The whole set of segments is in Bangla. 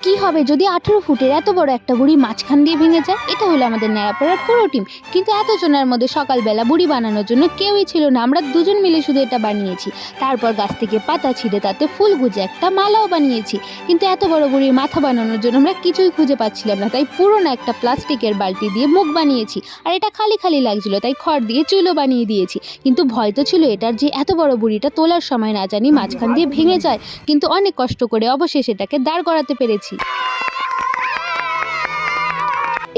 কি হবে যদি 18 ফুটের এত বড় একটা বুড়ি মাঝখান দিয়ে ভেঙে যায়? এটা হলো আমাদের ন্যাড়াপাড়ার পুরো টিম। কিন্তু এতজনের মধ্যে সকালবেলা বুড়ি বানানোর জন্য কেউই ছিল না। আমরা দুজন মিলে শুধু এটা বানিয়েছি। তারপর গাছ থেকে পাতা ছিঁড়ে তাতে ফুল গুজে একটা মালাও বানিয়েছি। কিন্তু এত বড় বুড়ির মাথা বানানোর জন্য আমরা কিছুই খুঁজে পাচ্ছিলাম না, তাই পুরোনো একটা প্লাস্টিকের বালতি দিয়ে মুখ বানিয়েছি। আর এটা খালি খালি লাগছিল, তাই খড় দিয়ে চুলো বানিয়ে দিয়েছি। কিন্তু ভয় তো ছিল এটার যে এত বড় বুড়িটা তোলার সময় না জানি মাঝখান দিয়ে ভেঙে যায়। কিন্তু অনেক কষ্ট করে অবশেষে এটাকে দাঁড় করাতে পেরেছি।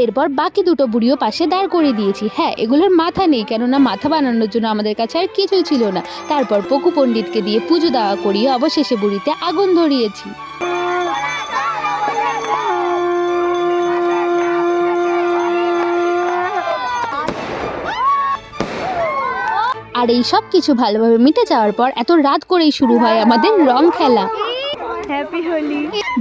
এরপর বাকি দুটো বুড়িও পাশে দাঁড় করে দিয়েছি। হ্যাঁ, এগুলোর মাথা নেই, কেননা মাথা বানানোর জন্য আমাদের কাছে আর কিছুই ছিল না। তারপর পকু পণ্ডিতকে দিয়ে পুজো দেওয়া করিয়ে অবশেষে বুড়িতে আগুন ধরিয়েছি। আর এই সব কিছু ভালোভাবে মিটে যাওয়ার পর এত রাত করেই শুরু হয় আমাদের রং খেলা। হ্যাপি হোলি।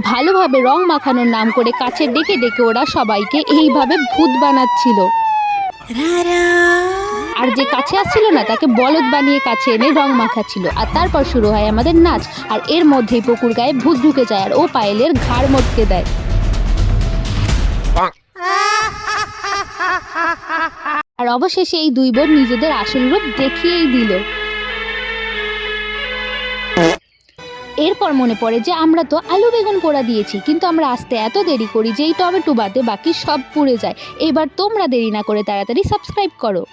ভালোভাবে রং মাখানোর নাম করে কাছে ডেকে ডেকে ওরা সবাইকে এইভাবে ভূত বানাচ্ছিল। আর যে কাছে আসছিল না তাকে বলদ বানিয়ে কাছে এনে রং মাখাচ্ছিল। আর তারপর শুরু হয় আমাদের নাচ। আর এর মধ্যেই পুকুর গায়ে ভূত ঢুকে যায় আর ও পায়েলের ঘাড় মটকে দেয়। আর অবশেষে এই দুই বোন নিজেদের আসল রূপ দেখিয়েই দিল। এরপর মনে পড়ে যে আমরা তো আলু বেগুন পোড়া দিয়েছি, কিন্তু আমরা আসতে এত দেরি করি যে এই টমেটো বাদে বাকি সব পুড়ে যায়। এবার তোমরা দেরি না করে তাড়াতাড়ি সাবস্ক্রাইব করো।